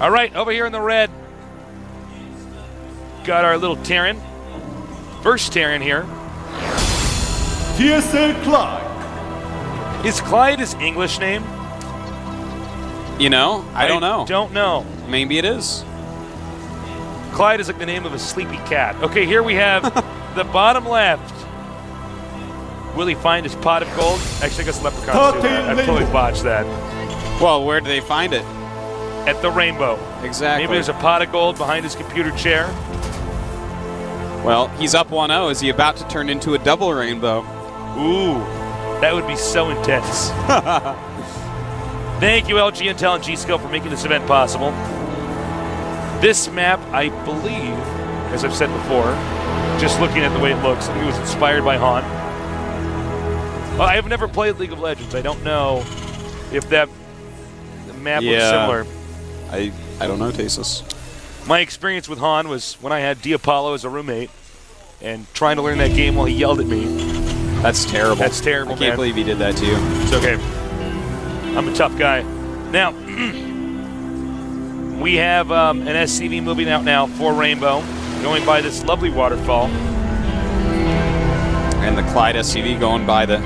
All right, over here in the red, got our little Terran. First Terran here. TSA Clide. Is Clyde his English name? You know, I don't know. Don't know. Maybe it is. Clyde is like the name of a sleepy cat. Okay, here we have the bottom left. Will he find his pot of gold? Actually, I guess leprechauns do that. I totally botched that. Well, where do they find it? At the RainBOw. Exactly. Maybe there's a pot of gold behind his computer chair. Well, he's up 1-0. Is he about to turn into a double RainBOw? Ooh, that would be so intense. Thank you, LG Intel and G-Skill, for making this event possible. This map, I believe, as I've said before, just looking at the way it looks, I think it was inspired by Han. Well, I have never played League of Legends. I don't know if that map was similar. I don't know, Tasteless. My experience with Han was when I had Diapollo as a roommate and trying to learn that game while he yelled at me. That's terrible. That's terrible, I can't believe he did that to you. It's okay. I'm a tough guy. Now, we have an SCV moving out now for RainBOw, going by this lovely waterfall. And the Clide SCV going by the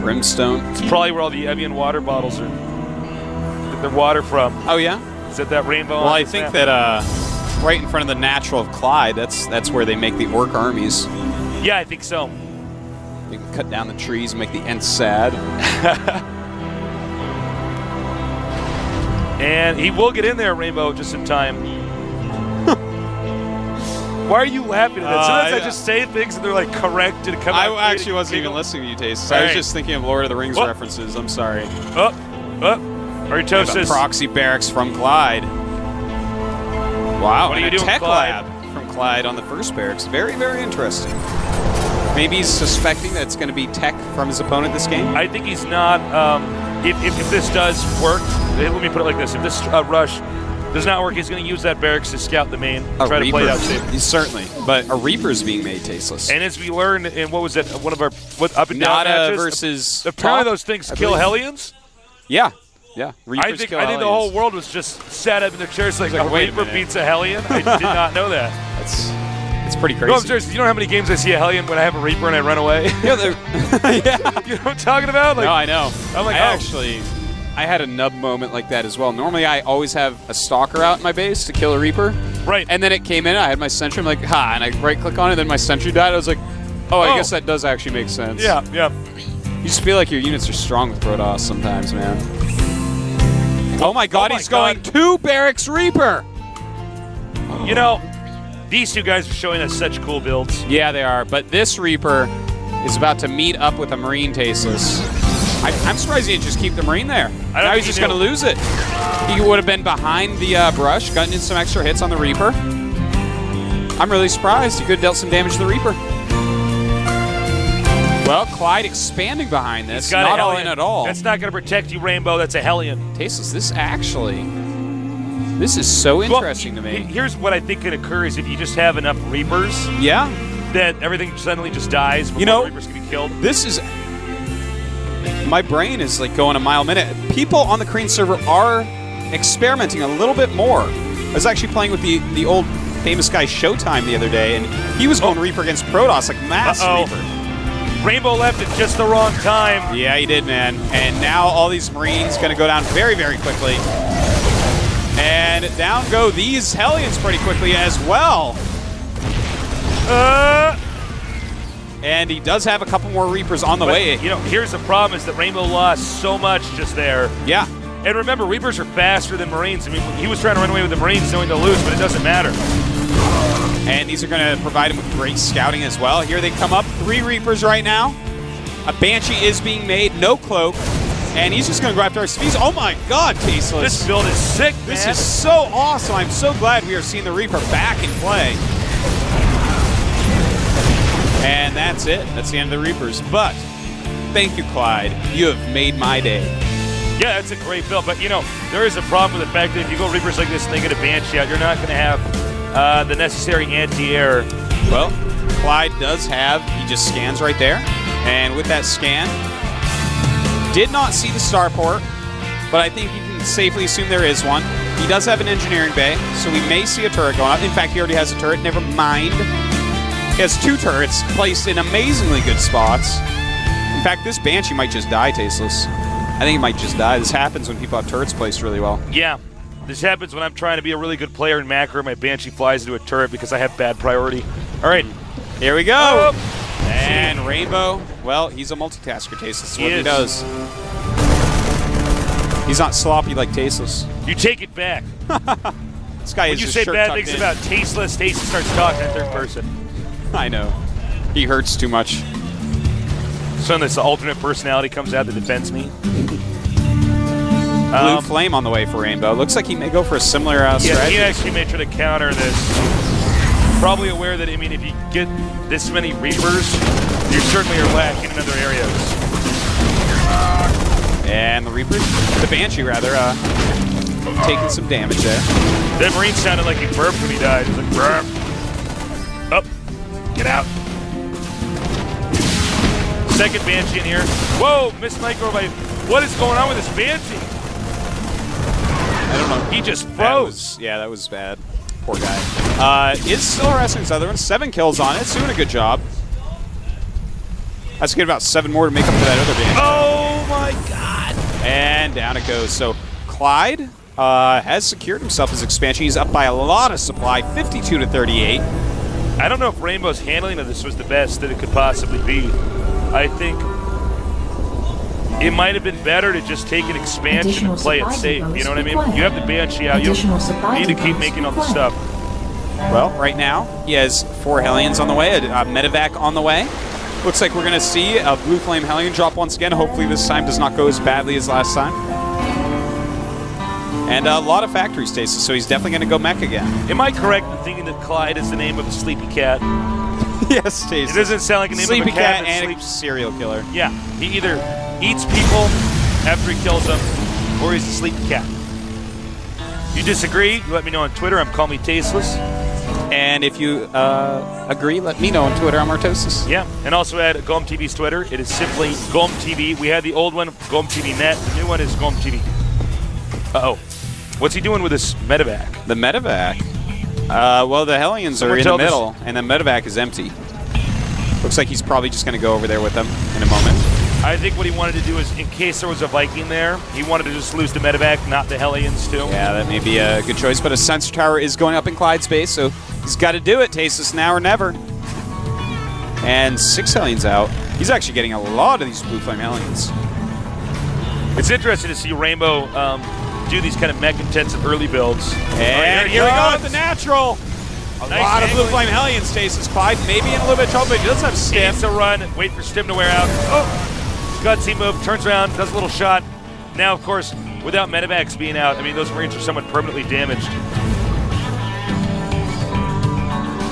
Brimstone. It's probably where all the Evian water bottles are, get their water from. Oh, yeah? Is that RainBOw? Well, I think that right in front of the natural of Clide, that's where they make the orc armies. Yeah, I think so. You can cut down the trees and make the Ents sad. And he will get in there, RainBOw, just in time. Why are you laughing at that? Sometimes I just say things and they're like correct and come out. I actually wasn't even listening to you, Taste. I was just thinking of Lord of the Rings references. I'm sorry. Aritosis. Proxy barracks from Clyde. Wow, what are you and a doing, tech Clyde? lab from Clyde on the first barracks. Very, very interesting. Maybe he's suspecting that it's going to be tech from his opponent this game? I think he's not. If this does work, let me put it like this. If this rush does not work, he's going to use that barracks to scout the main, try to play it out safe. Certainly, but a Reaper's being made tasteless. And as we learned in, what was that, one of our up and down matches? Versus apparently those things kill Hellions? Yeah. Yeah, Reapers I think kill the Hellions. whole world was just sat up in their chairs like a Reaper beats a Hellion. I did not know that. It's pretty crazy. No, I'm serious. You know how many games I see a Hellion when I have a Reaper and I run away? Yeah, you know what I'm talking about? Like, no, I know. I'm like, I had a nub moment like that as well. Normally, I always have a Stalker out in my base to kill a Reaper. Right. And then it came in, I had my Sentry, I'm like, ha, and I right-click on it, then my Sentry died. I was like, oh, I guess that does actually make sense. Yeah, yeah. You just feel like your units are strong with Protoss sometimes, man. Oh my god, he's going 2 Barracks Reaper! You know, these two guys are showing us such cool builds. Yeah, they are, but this Reaper is about to meet up with a Marine Tasteless. I'm surprised he didn't just keep the Marine there. Now he's just going to lose it. He would have been behind the brush, gotten in some extra hits on the Reaper. I'm really surprised. He could have dealt some damage to the Reaper. Well, Clyde expanding behind this, not all in at all. That's not going to protect you, RainBOw. That's a Hellion. Tasteless, this is so interesting to me. Here's what I think could occur is if you just have enough Reapers, that everything suddenly just dies before the Reapers can be killed. This is... My brain is like going a mile a minute. People on the Korean server are experimenting a little bit more. I was actually playing with the old famous guy Showtime the other day, and he was going Reaper against Protoss, like mass Reaper. RainBOw left at just the wrong time. Yeah, he did, man. And now all these Marines going to go down very, very quickly. And down go these Hellions pretty quickly as well. And he does have a couple more Reapers on the way. You know, here's the problem is that RainBOw lost so much just there. Yeah. And remember, Reapers are faster than Marines. I mean, he was trying to run away with the Marines knowing to lose, but it doesn't matter. And these are going to provide him with great scouting as well. Here they come up. 3 Reapers right now. A Banshee is being made. No cloak. And he's just going to go after our SCVs. Oh my god, Tasteless. This build is sick, man. This is so awesome. I'm so glad we are seeing the Reaper back in play. And that's it. That's the end of the Reapers. But thank you, Clyde. You have made my day. Yeah, that's a great build. But, you know, there is a problem with the fact that if you go Reapers like this and they get a Banshee out, you're not going to have the necessary anti-air. Well, Clide does have, he just scans right there. And with that scan, did not see the starport, but I think you can safely assume there is one. He does have an engineering bay, so we may see a turret going up. In fact, he already has a turret. Never mind. He has 2 turrets placed in amazingly good spots. In fact, this Banshee might just die, Tasteless. I think it might just die. This happens when people have turrets placed really well. Yeah. This happens when I'm trying to be a really good player in macro. My Banshee flies into a turret because I have bad priority. All right. Here we go. Oh. And RainBOw, well, he's a multitasker, Tasteless. That's what he does. He's not sloppy like Tasteless. You take it back. This guy when is you say bad things about Tasteless, Tasteless starts talking in third person. I know. He hurts too much. So this alternate personality comes out that defends me. Blue Flame on the way for RainBOw. Looks like he may go for a similar strategy. Yeah, he actually may try to counter this. Probably aware that, I mean, if you get this many Reapers, you certainly are lacking in other areas. And the Reaper, the Banshee rather, taking some damage there. That Marine sounded like he burped when he died. He was like, burp. Up. Get out. Second Banshee in here. Whoa, missed micro by. What is going on with this Banshee? I don't know. He just froze. That was bad. Poor guy. Is still harassing his other one. 7 kills on it. It's doing a good job. Let's get about 7 more to make up for that other Banshee. Oh my god. And down it goes. So Clide has secured himself his expansion. He's up by a lot of supply, 52 to 38. I don't know if RainBOW's handling of this was the best that it could possibly be. I think it might have been better to just take an expansion and play it safe. You know what I mean? You have the Banshee out. You need to keep making all the stuff. Well, right now, he has 4 Hellions on the way, a medevac on the way. Looks like we're going to see a Blue Flame Hellion drop once again. Hopefully this time does not go as badly as last time. And a lot of factory stasis, so he's definitely going to go mech again. Am I correct in thinking that Clide is the name of a sleepy cat? Yes, stasis. It doesn't sound like a name sleepy of a cat and sleeps. A serial killer. Yeah, he either eats people after he kills them, or he's a sleepy cat. If you disagree, you let me know on Twitter. I'm Call Me Tasteless. And if you agree, let me know on Twitter. I'm Artosis. Yeah, and also at Golem TV's Twitter. It is simply Golem TV. We had the old one, Golem TV Net. The new one is Golem TV. Uh-oh. What's he doing with this medevac? The medevac? Well, the Hellions are in the middle, and the medevac is empty. Looks like he's probably just going to go over there with them in a moment. I think what he wanted to do is, in case there was a Viking there, he wanted to just lose the medevac, not the Hellions, too. Yeah, that may be a good choice, but a sensor tower is going up in Clyde's base, so he's got to do it. Tasteless now or never. And 6 Hellions out. He's actually getting a lot of these Blue Flame Hellions. It's interesting to see RainBOw do these kind of mech-intensive early builds. And here we go with the natural. A lot of Blue Flame Hellions, Tasteless. Clyde maybe in a little bit of trouble, but he does have Stim. Needs to run, wait for Stim to wear out. Oh! Gutsy move, turns around, does a little shot. Now, of course, without medevacs being out, I mean, those Marines are somewhat permanently damaged.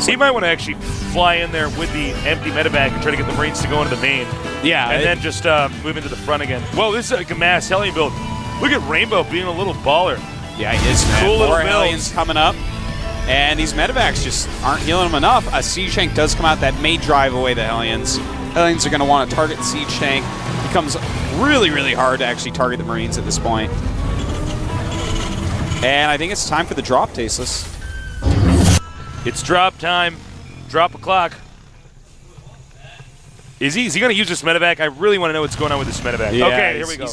So you might want to actually fly in there with the empty medevac and try to get the Marines to go into the main. Yeah. And then just move into the front again. Whoa, this is like a mass Hellion build. Look at RainBOw being a little baller. Yeah, he is, man. Cool little More Hellions coming up. And these medevacs just aren't healing them enough. A siege tank does come out that may drive away the Hellions. Hellions are going to want to target the siege tank. It becomes really, really hard to actually target the Marines at this point. And I think it's time for the drop, Tasteless. It's drop time. Drop a clock. Is he going to use this medevac? I really want to know what's going on with this medevac. Yeah, okay, here we go.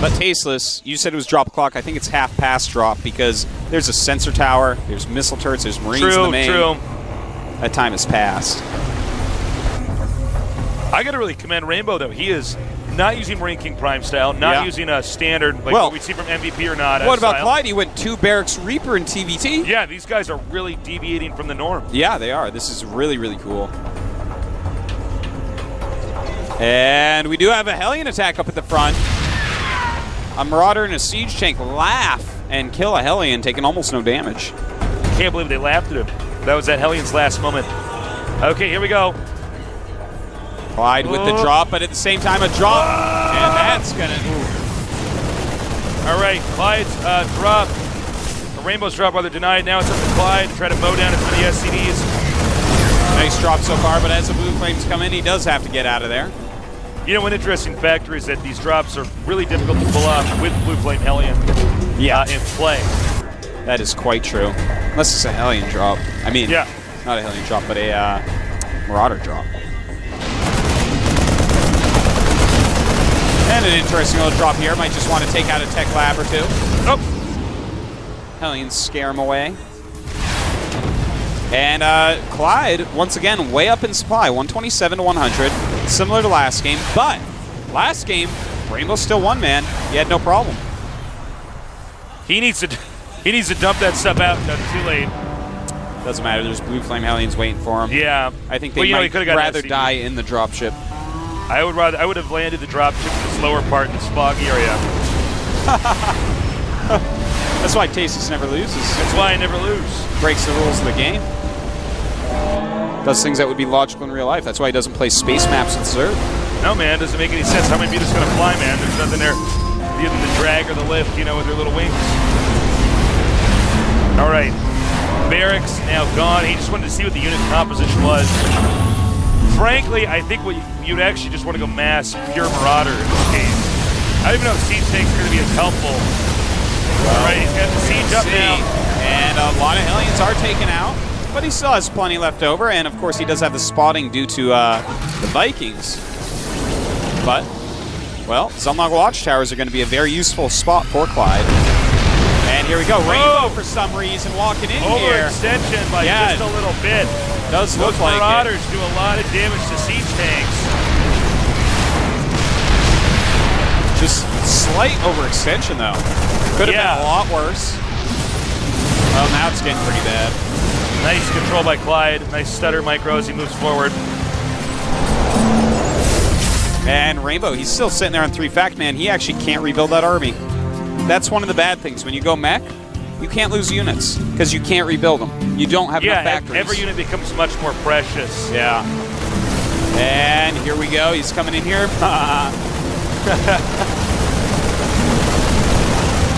But Tasteless, you said it was drop clock. I think it's half past drop because there's a sensor tower, there's missile turrets, there's Marines in the main. True. That time has passed. I got to really commend RainBOw, though. He is not using Marine King Prime style, not using a standard, like what we see from MVP or not. What about Clide? He went 2 Barracks Reaper in TVT. Yeah, these guys are really deviating from the norm. Yeah, they are. This is really, really cool. And we do have a Hellion attack up at the front. A Marauder and a Siege Tank laugh and kill a Hellion, taking almost no damage. Can't believe they laughed at him. That was that Hellion's last moment. Okay, here we go. Clyde with the drop, but at the same time a drop. And that's going to... All right, Clyde's drop. RainBOW's drop rather denied. Now it's up to Clide to try to mow down as many SCDs. Nice drop so far, but as the Blue Flames come in, he does have to get out of there. You know, one interesting factor is that these drops are really difficult to pull off with Blue Flame Hellion in play. That is quite true. Unless it's a Hellion drop. I mean, yeah. Not a Hellion drop, but a Marauder drop. And an interesting little drop here. Might just want to take out a Tech Lab or two. Oh! Hellions scare him away. And Clide, once again, way up in supply. 127 to 100. Similar to last game. But last game, RainBOw still won, man. He had no problem. He needs to dump that stuff out. That's too late. Doesn't matter. There's Blue Flame Hellions waiting for him. Yeah. I think they might rather die in the dropship. I would have landed the dropship in this lower part in this foggy area. That's why Tasteless never loses. That's why I never lose. Breaks the rules of the game. Does things that would be logical in real life. That's why he doesn't play space maps and Zerg. No, man. Doesn't make any sense. How many Muta's going to fly, man? There's nothing there. Either the drag or the lift, you know, with their little wings. All right. Barracks now gone. He just wanted to see what the unit composition was. Frankly, I think you'd actually just want to go mass pure Marauder in this game. I don't even know if siege tanks are going to be as helpful. All right, he's got the siege up now. And a lot of Hellions are taken out, but he still has plenty left over. And of course, he does have the spotting due to the Vikings. But, well, Zumlog Watchtowers are going to be a very useful spot for Clide. And here we go. RainBOw, for some reason, walking in here. Overextension by just a little bit. Does look like Marauders do a lot of damage to siege tanks. Just slight overextension, though. Could have been a lot worse. Well, now it's getting pretty bad. Nice control by Clide. Nice stutter micro as he moves forward. And RainBOw, he's still sitting there on 3 fact, man. He actually can't rebuild that army. That's one of the bad things. When you go mech, you can't lose units because you can't rebuild them. You don't have enough factories. Every unit becomes much more precious. Yeah. And here we go. He's coming in here.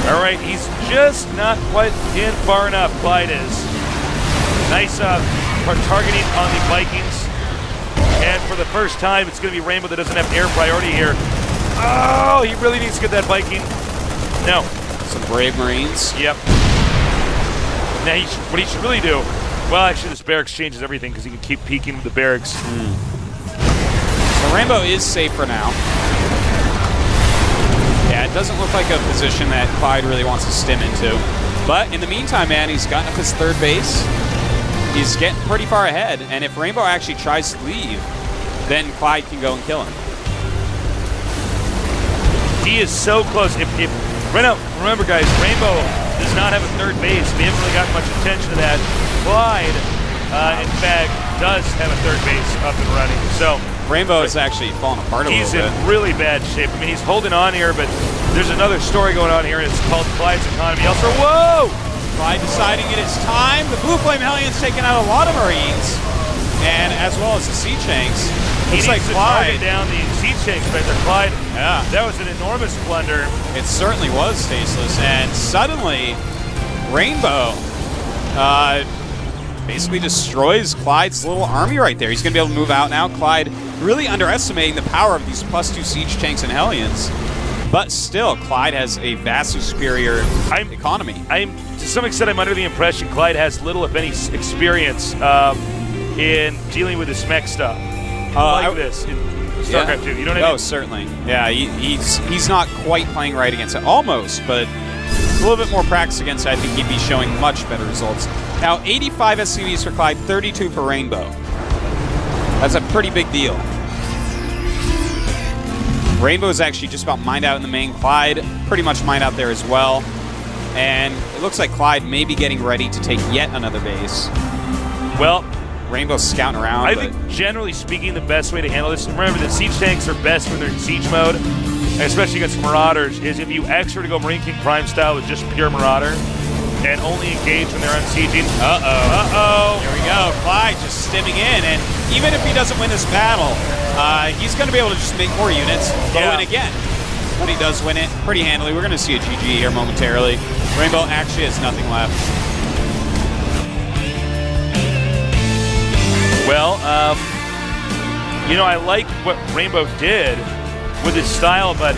All right, he's just not quite in far enough. Clide is. Nice targeting on the Vikings. And for the first time, it's going to be RainBOw that doesn't have air priority here. Oh, he really needs to get that Viking. No. Some brave Marines. Yep. Now, what he should really do, well, actually, this barracks changes everything because he can keep peeking with the barracks. So RainBOw is safe for now. Yeah, it doesn't look like a position that Clide really wants to stim into. But in the meantime, man, he's gotten up his 3rd base. He's getting pretty far ahead. And if RainBOw actually tries to leave, then Clide can go and kill him. He is so close. Remember, guys, RainBOw does not have a 3rd base. We haven't really gotten much attention to that. Clide, in fact, does have a 3rd base up and running. So RainBOw is actually falling apart a little bit. He's in really bad shape. I mean, he's holding on here, but there's another story going on here, and it's called Clide's economy. Also, whoa! Clide deciding it is time. The Blue Flame Hellions taking out a lot of Marines, and as well as the siege tanks. Looks like Clide down the siege tanks right there. Clide, yeah, that was an enormous blunder. It certainly was, Tasteless. And suddenly, RainBOw basically destroys Clide's little army right there. He's going to be able to move out now. Clide really underestimating the power of these +2 siege tanks and Hellions. But still, Clide has a vastly superior economy. To some extent, I'm under the impression Clide has little, if any, experience in dealing with this mech stuff. Like this in StarCraft 2. You know what I mean? Oh, certainly. Yeah, he's not quite playing right against it. Almost, but a little bit more practice against it, I think he'd be showing much better results. Now, 85 SCVs for Clide, 32 for RainBOw. That's a pretty big deal. RainBOw is actually just about mined out in the main. Clide pretty much mined out there as well. And it looks like Clide may be getting ready to take yet another base. Well, RainBOw's scouting around. I think, generally speaking, the best way to handle this, remember that siege tanks are best when they're in siege mode, and especially against Marauders, is if you actually were to go Marine King Prime style with just pure Marauder and only engage when they're unsieging. Here we go. Clide just stimming in, and even if he doesn't win this battle, he's going to be able to just make more units, go in again. When he does win it, pretty handily. We're going to see a GG here momentarily. RainBOw actually has nothing left. Well, you know, I like what RainBOw did with his style, but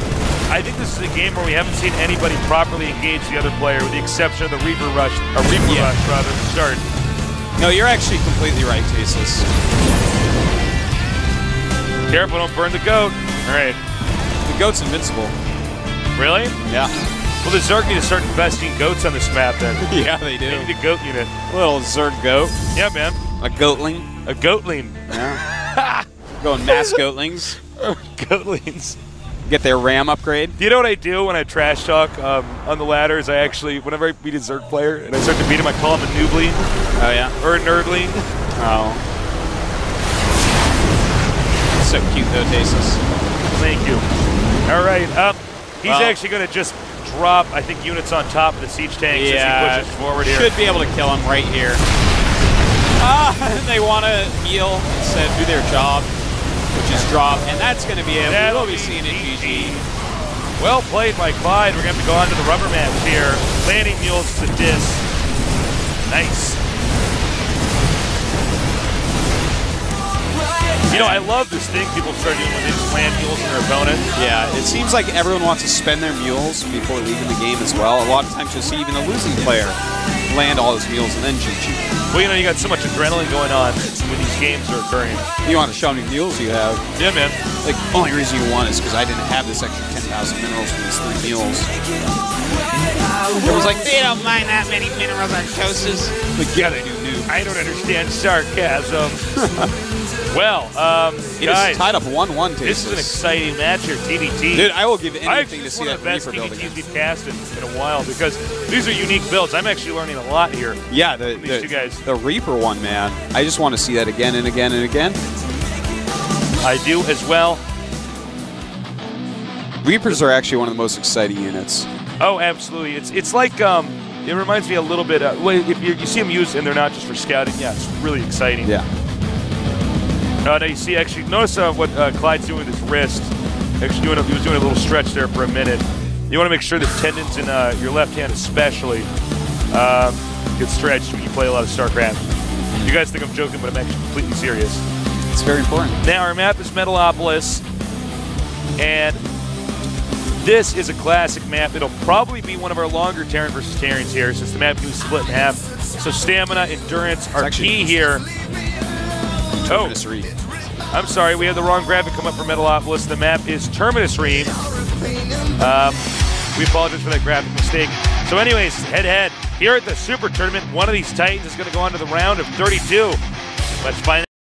I think this is a game where we haven't seen anybody properly engage the other player, with the exception of the Reaper Rush, or Reaper Rush rather, to start. No, you're actually completely right, Tasis. Careful, don't burn the goat. All right. The goat's invincible. Really? Yeah. Well, the Zerg need to start investing goats on this map then. Yeah, they do. They need a goat unit. Little Zerg goat. Yeah, man. A goatling. A goatling. Yeah. Going mass goatlings. Goatlings. Get their RAM upgrade. Do you know what I do when I trash talk on the ladder? Is I actually, whenever I beat a Zerg player and I start to beat him, I call him a noobling. Oh, yeah? Or a nerdling. Oh. So cute, though, Tasis. Thank you. All right. He's actually going to just drop, I think, units on top of the siege tanks as he pushes forward here. Should be able to kill him right here. They want to heal instead of do their job, which is drop, and that's going to be it. We'll be seeing it GG. Well played by Clide. We're going to have to go on to the rubber match here. Landing mules to dis. Nice. You know, I love this thing people start doing when they just land mules on their opponent. Yeah, it seems like everyone wants to spend their mules before leaving the game as well. A lot of times you'll see even a losing player land all his mules and then GG. Well, you know, you got so much adrenaline going on when these games are occurring. You want to show how many mules you have. Yeah, man. Like, the only reason you won is because I didn't have this extra 10,000 minerals from these 3 mules. It was like, they don't mind that many minerals on Koses. Like, yeah, they do, noob. I don't understand sarcasm. Well, it guys, is tied up 1-1. This is an exciting match here, TBT. Dude, I will give anything to see that best Reaper build TBTs again. we've casted in a while because these are unique builds. I'm actually learning a lot here. Yeah, these two guys. The Reaper one, man. I just want to see that again and again and again. I do as well. Reapers are actually one of the most exciting units. Oh, absolutely. It's like it reminds me a little bit. If you see them used and they're not just for scouting, yeah, it's really exciting. Yeah. Now you see, actually, notice what Clyde's doing with his wrist. Actually, he was doing a little stretch there for a minute. You want to make sure the tendons in your left hand especially get stretched when you play a lot of StarCraft. You guys think I'm joking, but I'm actually completely serious. It's very important. Now, our map is Metalopolis, and this is a classic map. It'll probably be one of our longer Terran versus Terrans here, since the map can be split in half. So stamina, endurance are key here. Oh, I'm sorry, we had the wrong graphic come up for Metalopolis. The map is Terminus Ream. We apologize for that graphic mistake. So anyways, head-to-head, here at the Super Tournament, one of these Titans is going to go on to the round of 32. Let's find out.